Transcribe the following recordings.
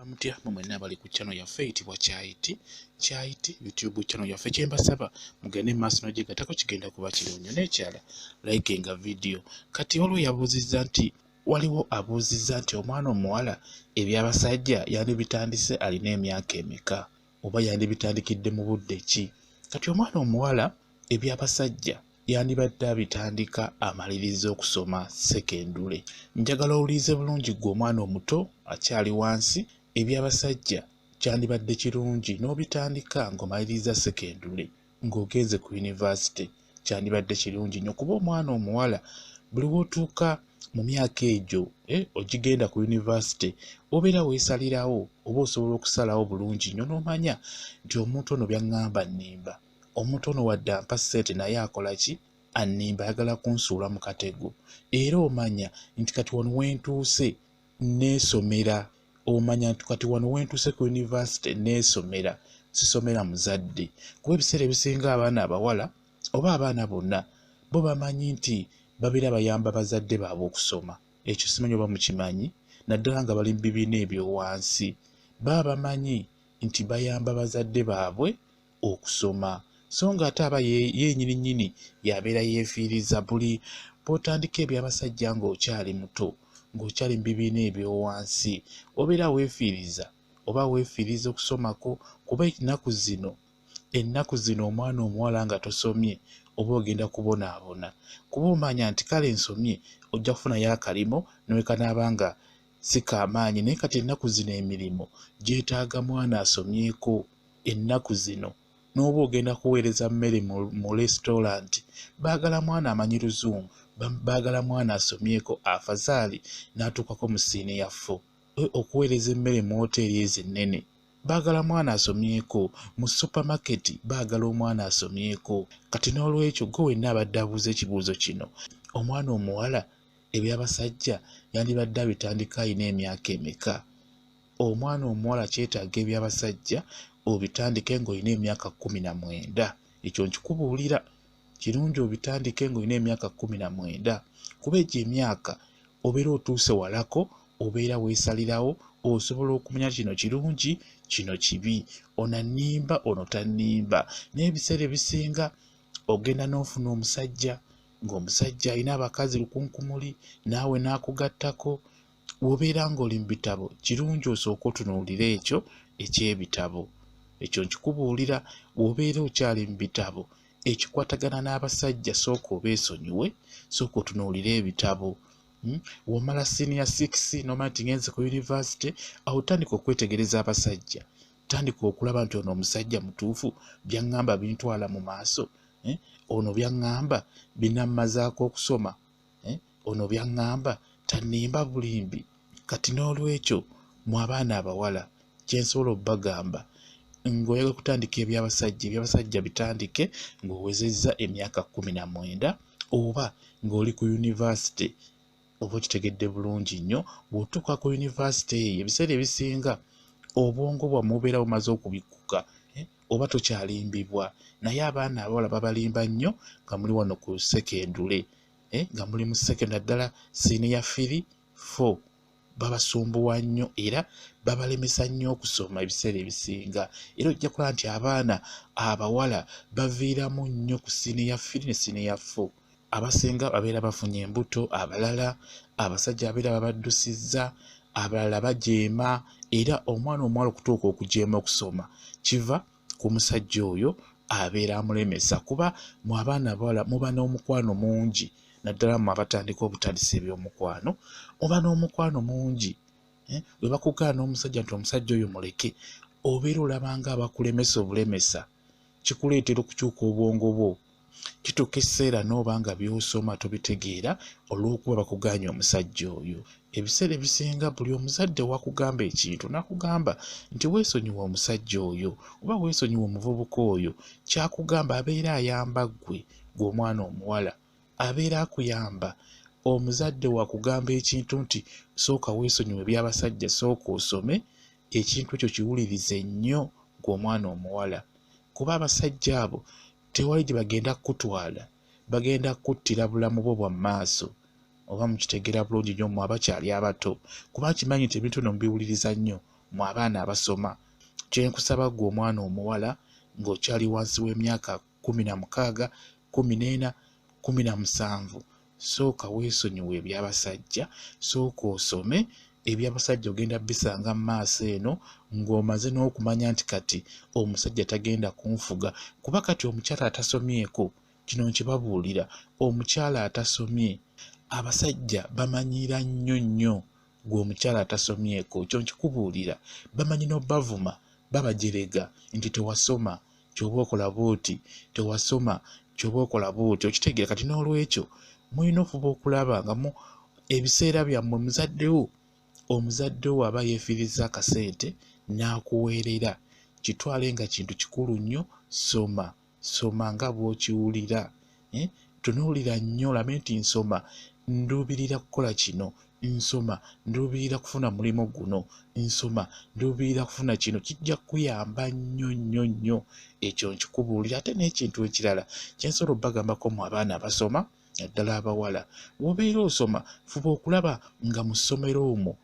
Mutya mumwenna abali ku channel yaffe eyitibwa Kyayiti YouTube channel yaffe kyembasaba mugende maaso n'ogigatako kigenda kuba kirungi n'ekyala likinga video. Kati olwo yabuuzizza nti waliwo abuuzizza nti omwana omuwala eby'abasajja yandibitandise alina emyaka emeka oba yandibitandikidde mu budde ki? Kati omwana omuwala eby'abasajja yandibadde abitandika amaliriza okusoma sekendule. Njagala owulirize bulungi ggwe omwana omuto akyali wansi, eby'abasajja kyandibadde kirungi n'obitandika ng'omaliriza sekendule ng'ogenze ku yunivasite kyandibadde kirungi nnyo kuba omwana omuwala buli w'otuuka mu myaka egyo ogigenda ku yunivasite obeera weesalirawo oba osobola okusalawo bulungi nnyo n'omanya nti omuntu ono by'aŋŋamba nnimba, omuntu ono wadde ampa ssente naye akola ki? Annimba, ayagala kunsuula mu katego. Era omanya nti kati wano wentuuse neesomera, omanya nti kati wano wentuuse ku yunivasite neesomera, sisomera muzadde. Kuba ebiseera ebisinga abaana abawala oba abaana bonna bo bamanyi nti babeera bayamba bazadde baabwe okusoma. Ekyo simanyi oba mukimanyi, naddala nga bali mu bibiina ebyowansi baba bamanyi nti bayamba bazadde baabwe okusoma. So nga ate aba yennyini yabeera yeefiiriza buli bw'otandika eby'abasajja ng'okyali muto, ng'okyali mu bibiina ebyowansi obeera weefiiriza oba weefiiriza okusomako kuba ennaku zino omwana omuwala nga tosomye oba ogenda kubonaabona kuba omanya nti kale nsomye ojja kufunayo akalimo n'wekanaaba nga si kaamaanyi. Naye kati ennaku zino emirimu gyetaaga mwana asomyeko. Ennaku zino n'oba ogenda kuweereza mmere mu restaurant baagala mwana amanyi Luzungu, baagala mwana asomyeko afazaali n'atuukako mu siniya 4. Okuweereza emmere mu woteeri ezo ennene baagala mwana asomyeko, mu supermarket baagala omwana asomyeko. Kati n'olwekyo gwe wenna abadde abuuza ekibuuzo kino, omwana omuwala eby'abasajja yandibadde abitandika alina emyaka emeka? Omwana omuwala kyetaaga eby'abasajja obitandike ng'olina emyaka 19. Ekyo nkikubuulira, kirungi obitandike ng'olina emyaka 19 kuba egyo emyaka obeera otuuse walako, obeera weesalirawo, osobola okumanya kino kirungi kino kibi, ono annimba ono tannimba. N'ebiseera ebisinga ogenda n'ofuna omusajja ng'omusajja alina abakazi lukunkumuli naawe n'akugattako. Bw'obeera ng'oli mu bitabo kirungi osooke otunuulire ekyo eky'ebitabo. Ekyo nkikubuulira, bw'obeera okyali mu bitabo ekikwatagana n'abasajja sooka obeesonyiwe, sooka otunuulire ebitabo. W'omala siniya 6 n'omanya nti ngenze ku yunivasite, awo otandika okwetegereza abasajja, tandika okulaba nti ono omusajja mutuufu, by'aŋŋamba bintwala mu maaso, ono by'aŋŋamba binammazaako okusoma, ono by'aŋŋamba tannimba bulimbi. Kati n'olwekyo mu abaana abawala kye nsobola obbagamba, ng'oyagala kutandika eby'abasajja bitandike ng'owezezza emyaka 19 oba ng'oli ku yunivasite. Oba okitegedde bulungi nnyo, bw'otuuka ku yunivasite eyo ebiseera ebisinga obwongo bwammwe bubeera bumaze okubikuka oba tokyalimbibwa. Naye abaana abawala babalimba nnyo nga muli wano ku sekendule, nga muli mu sekendule ddala siniya 3, 4 babasumbuwa nnyo era babalemesa nnyo okusoma ebiseera ebisinga. Era ojja kulaba nti abaana abawala baviiramu nnyo ku siniya 3 ne siniya 4. Abasinga babeera bafunye embuto, abalala abasajja babeera babaddusizza, abalala bajeema. Era omwana omuwala okutuuka okujeema okusoma kiva ku musajja oyo abeera amulemesa kuba mu abaana abawala muba n'omukwano mungi, naddala mu abatandika obutandisa eby'omukwano oba n'omukwano mungi. Bwe bakugaana omusajja nti omusajja oyo muleke, obeera olabanga abakulemesa obulemesa, kikuleetera okukyuka obwongo bwo. Kituuka ekiseera n'oba nga by'osoma tobitegeera olw'okuba bakugaanye omusajja oyo. Ebiseera ebisinga buli omuzadde wakugamba ekintu n'akugamba nti weesonyiwa omusajja oyo oba weesonyiwa omuvubuka oyo, kyakugamba abeera ayamba ggwe omwana omuwala, abeera akuyamba. Omuzadde wakugamba ekintu nti sooka weesonyiwe eby'abasajja, sooka osome, ekintu ekyo kiwulirize nnyo gw'omwana omuwala kuba abasajja abo tewali gye bagenda kukutwala, bagenda kukuttira bulamu bwo bwa maaso. Oba mukitegeera bulungi nnyo mmwe abakyali abato kuba kimanyi nti ebintu bino mubiwuliriza nnyo mu abaana abasoma. Kyenkusaba gwe omwana omuwala ng'okyali wansi w'emyaka 16, 14, 17, sooka weesonyiwe eby'abasajja, sooka osome. Eby'abasajja ogenda bisanga mu maaso eno ng'omaze n'okumanya nti kati omusajja tagenda kunfuga, kuba kati omukyala atasomyeko, kino nkibabuulira, omukyala atasomye abasajja bamanyira nnyo gwe omukyala atasomyeko, kyo nkikubuulira, bamanyi n'obbavuma, babajerega nti tewasoma ky'oba okola bw'oti, tewasoma ky'oba okola bw'oti. Okitegeera kati n'olwekyo mulina okuba okulaba nga mu ebiseera byammwe omuzadde wo aba yeefiiriza akasente n'akuweerera, kitwale nga kintu kikulu nnyo. Soma nga bw'okiwulira, tunuulira nnyo olabe nti nsoma nduubirira kukola kino, nsoma nduubirira kufuna mulimu guno, nsoma nduubirira kufuna kino, kijja kuyamba nnyo. Ekyo nkikubuulira. Ate n'ekintu ekirala kyensobola obbagambako mu abaana abasoma, naddala abawala, bw'obeera osoma fuba okulaba nga mu ssomero omwo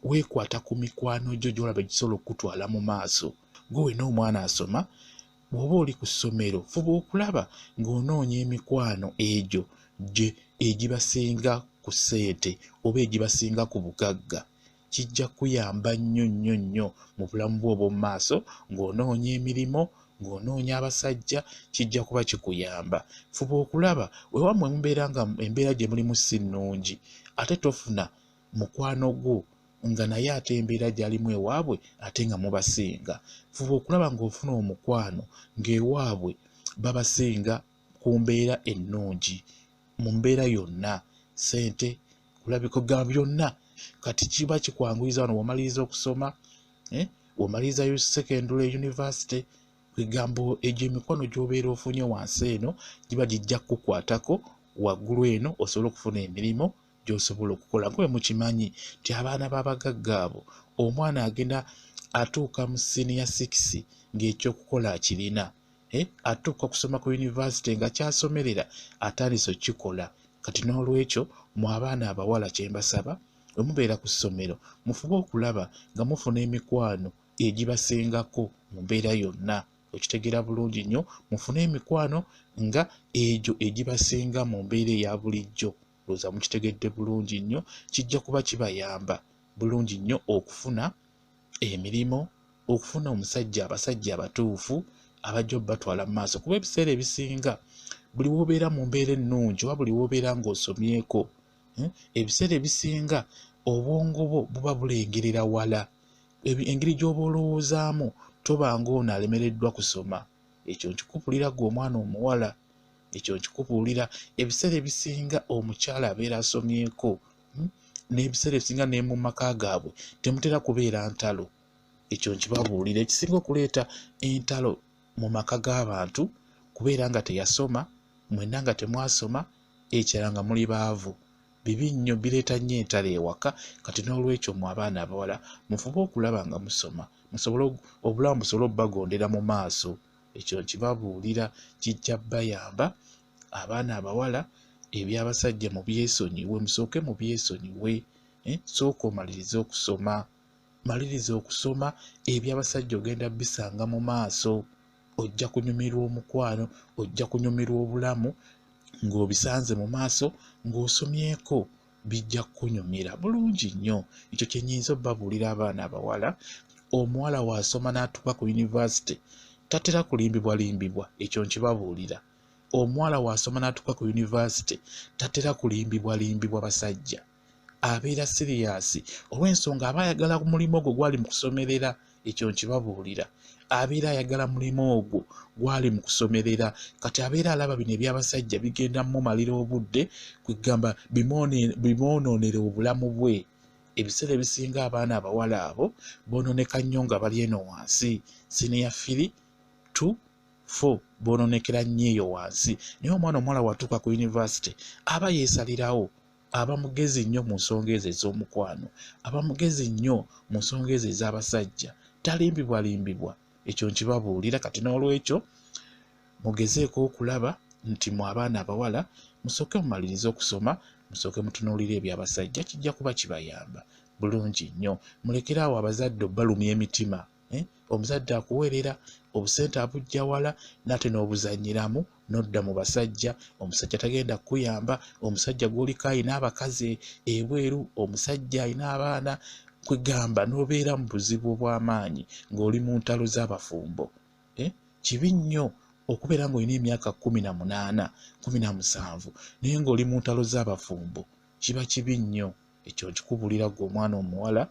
weekwata ku mikwano gyo gy'olaba egisobola okukutwala mu maaso. Gwe wenna omwana asoma, bw'oba oli ku ssomero fuba okulaba ng'onoonya emikwano egyo egibasinga ku ssente oba egibasinga ku bugagga. Kijja kuyamba nnyo mu bulamu bwo obw'omu maaso, ng'onoonya emirimu, ng'onoonya abasajja, kijja kuba kikuyamba. Fuba okulaba weewamwe mubeera nga embeera gye mulimu si nnungi, ate tofuna mukwano gwo nga naye ate embeera gy'alimu ewaabwe ate nga mubasinga. Fuba okulaba ng'ofuna omukwano ng'ewaabwe babasinga ku mbeera ennungi, mu mbeera yonna, ssente, kulabika gamba byonna. Kati kiba kikwanguyiza wano w'omaliriza okusoma, w'omaliriza secondary university, kwegamba egyo emikono gy'obeera ofunye wansi eno giba gijja kukukwatako waggulu eno osobola okufuna emirimu gy'osobola okukola. Nga bwe mukimanyi nti abaana b'abagagga abo, omwana agenda atuuka mu senior 6 ng'ekyokukola akirina, atuuka kusoma ku university nga kyasomerera atandise okukikola. Kati n'olwekyo mu abaana abawala kye mbasaba, bwe mubeera ku ssomero mufube okulaba nga mufuna emikwano egibasingako mu mbeera yonna. Okitegeera bulungi nnyo, mufune emikwano nga egyo egibasinga mu mbeera eya bulijjo. Looza mukitegedde bulungi nnyo, kijja kuba kibayamba bulungi nnyo okufuna emirimu, okufuna abasajja abatuufu abajja obbatwala mu maaso. Kuba ebiseera ebisinga buli w'obeera mu mbeera ennungi oba buli w'obeera ng'osomyeko, ebiseera ebisinga obwongo bwo buba bulengerera wala, engeri gy'oba olowoozaamu toba ng'ono alemereddwa kusoma. Ekyo nkikubuulira gwe omwana omuwala, ekyo nkikubuulira. Ebiseera ebisinga omukyala abeera asomyeko, n'ebiseera ebisinga ne mu maka gaabwe temutera kubeera ntalo. Ekyo nkibabuulira. Ekisinga okuleeta entalo mu maka g'abantu kubeera nga teyasoma, mwenna nga temwasoma, ekirala nga muli baavu. Bibi nnyo, bireeta nnyo entalo ewaka. Kati n'olwekyo mu abaana abawala mufube okulaba nga musoma, obulamu busobole obbagondera mu maaso. Ekyo nkibabuulira, kijja bayamba. Abaana abawala eby'abasajja mu byesonyiwe, musooke mu byesonyiwe. Sooka omalirize okusoma, maliriza okusoma. Eby'abasajja ogenda bisanga mu maaso, ojja kunyumirwa omukwano, ojja kunyumirwa obulamu ng'obisanze mu maaso, ng'osomyeko bijja kunyumira bulungi nnyo. Ekyo kye nnyinza obbabuulira abaana abawala. Omuwala w'asoma n'atuuka ku university tatera kulimbibwalimbibwa. Ekyo nkibabuulira. Omuwala w'asoma n'atuuka ku university tatera kulimbibwalimbibwa basajja. Abeera siriyasi olw'ensonga aba ayagala ku mulimu ogwo gwali mu kusomerera. Ekyo nkibabuulira. Abeera ayagala mulimu ogwo gwali mu kusomerera. Kati abeera alaba bino eby'abasajja bigenda mumalira obudde, kwegamba bimwonoonera obulamu bwe. Ebiseera ebisinga abaana abawala abo boononeka nnyo nga bali eno wansi, senior 3, 2, 4 boononekera nnyo eyo wansi. Naye omwana omuwala watuuka ku university aba yeesalirawo, aba mugezi nnyo mu nsonga ezo ez'omukwano, aba mugezi nnyo mu nsonga ezo ez'abasajja, talimbibwalimbibwa. Ekyo nkibabuulira. Kati n'olwekyo mugezeeko okulaba nti mu abaana abawala musooke mumalirize okusoma, musooke mutunuulire eby'abasajja, kijja kuba kibayamba. bulungi nnyo. Mulekeraawo abazadde balumya emitima. Omuzadde akuweerera obusente abujja wala n'ate n'obuzannyiramu n'odda mu basajja. Omusajja tagenda kukuyamba. Omusajja gw'oliko alina abakazi ebweru, omusajja alina abaana, kwegamba n'obeera mu buzibu obw'amaanyi ng'oli mu ntalo z'abafumbo. Kibi nnyo okubeera ng'olina emyaka 18, 17 naye ng'oli mu ntalo z'abafumbo. Kiba kibi nnyo. Ekyo nkikubulira ggwe omwana omuwala,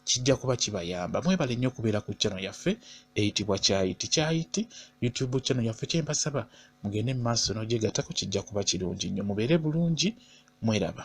kijja kuba kibayamba. Mwebale nnyo okubeera ku channel yaffe eyitibwa Kyayiti YouTube channel yaffe. Kyembasaba mugende mu maaso n'ogyegattako, kijja kuba kirungi nnyo. Mubeere bulungi, mweraba.